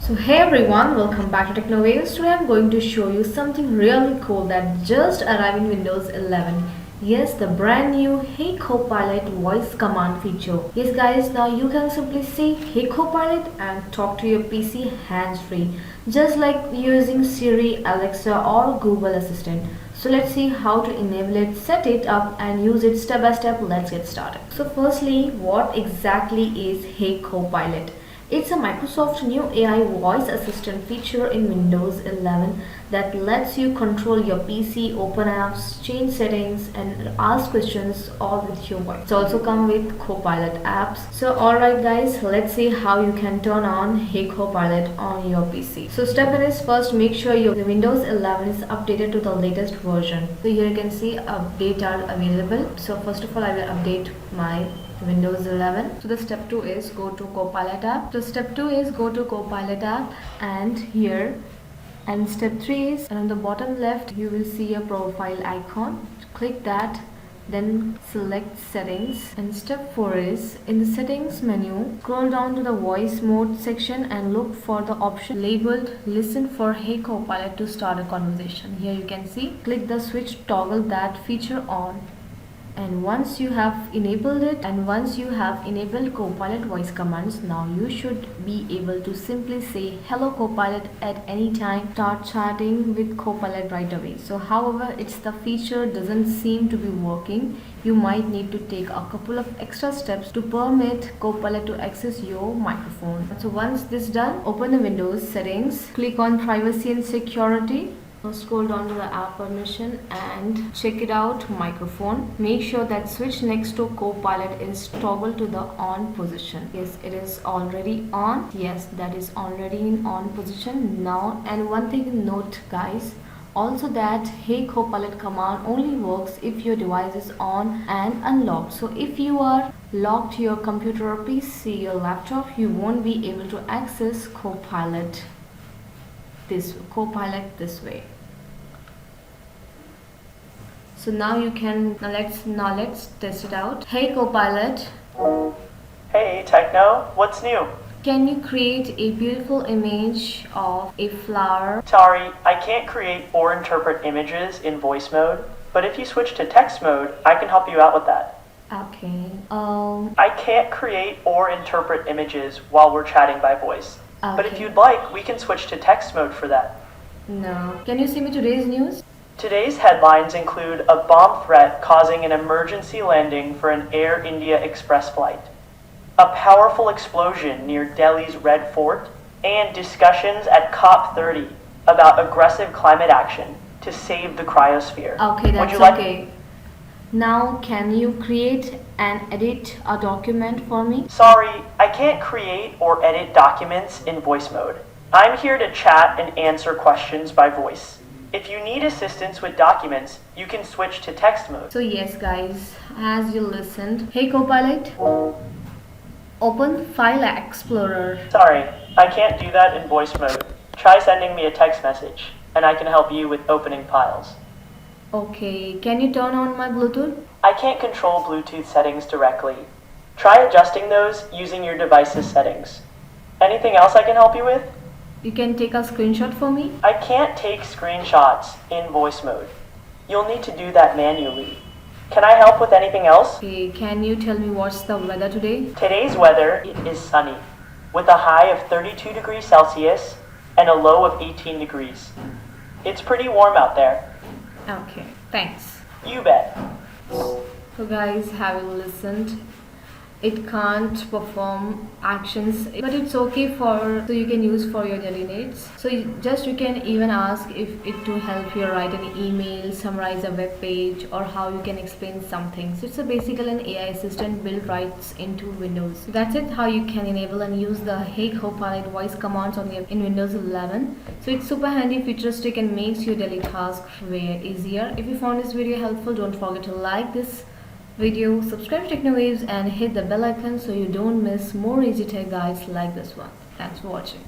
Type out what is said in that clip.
So hey everyone, welcome back to TechnoWaves. Today I'm going to show you something really cool that just arrived in Windows 11. Yes, the brand new Hey Copilot voice command feature. Yes guys, now you can simply say Hey Copilot and talk to your PC hands-free, just like using Siri, Alexa or Google Assistant. So let's see how to enable it, set it up and use it step by step. Let's get started. So firstly, what exactly is Hey Copilot? It's a Microsoft new AI voice assistant feature in Windows 11 that lets you control your PC, open apps, change settings and ask questions all with your voice. It's also come with Copilot apps. So alright guys, let's see how you can turn on Hey Copilot on your PC. So step 1 is first make sure your Windows 11 is updated to the latest version. So here you can see update are available. So first of all I will update my Windows 11. So the step 2 is go to Copilot app. So step 2 is go to Copilot app and here, and step 3 is on the bottom left you will see a profile icon. Click that, then select settings, and step 4 is in the settings menu scroll down to the voice mode section and look for the option labeled listen for Hey Copilot to start a conversation. Here you can see click the switch toggle that feature on. And once you have enabled Copilot voice commands, now you should be able to simply say hello Copilot at any time, start chatting with Copilot right away. So however it's the feature doesn't seem to be working, you might need to take a couple of extra steps to permit Copilot to access your microphone. So once this done, open the Windows settings, click on privacy and security. Now scroll down to the app permission and check it out microphone. Make sure that switch next to Copilot is toggled to the on position. Yes, it is already on. Yes, that is already in on position now. And one thing to note guys, also that Hey Copilot command only works if your device is on and unlocked. So if you are locked to your computer or PC or laptop, you won't be able to access Copilot this way. So now you can let's test it out. Hey Copilot. Hey Techno, what's new? Can you create a beautiful image of a flower? Sorry, I can't create or interpret images in voice mode, but if you switch to text mode, I can help you out with that. Okay. I can't create or interpret images while we're chatting by voice. Okay. But if you'd like, we can switch to text mode for that. No. Can you see me today's news? Today's headlines include a bomb threat causing an emergency landing for an Air India Express flight, a powerful explosion near Delhi's Red Fort, and discussions at COP30 about aggressive climate action to save the cryosphere. Okay, that's okay. Now can you create and edit a document for me? Sorry, I can't create or edit documents in voice mode. I'm here to chat and answer questions by voice. If you need assistance with documents, you can switch to text mode. So yes guys, as you listened, Hey Copilot, open File Explorer. Sorry, I can't do that in voice mode. Try sending me a text message, and I can help you with opening files. Okay, can you turn on my Bluetooth? I can't control Bluetooth settings directly. Try adjusting those using your device's settings. Anything else I can help you with? You can take a screenshot for me? I can't take screenshots in voice mode. You'll need to do that manually. Can I help with anything else? Okay, can you tell me what's the weather today? Today's weather is sunny, with a high of 32 degrees Celsius and a low of 18 degrees. It's pretty warm out there. Okay, thanks. You bet. So guys, have you listened? It can't perform actions, but it's okay so you can use for your daily needs. So you can even ask if it to help you write an email, summarize a web page, or how you can explain something. So it's basically an AI assistant built right into Windows. So that's it, how you can enable and use the Hey Copilot voice commands in Windows 11. So it's super handy, futuristic, and makes your daily tasks way easier. If you found this video helpful, don't forget to like this video, subscribe to TechnoWaves and hit the bell icon so you don't miss more easy tech guides like this one. Thanks for watching.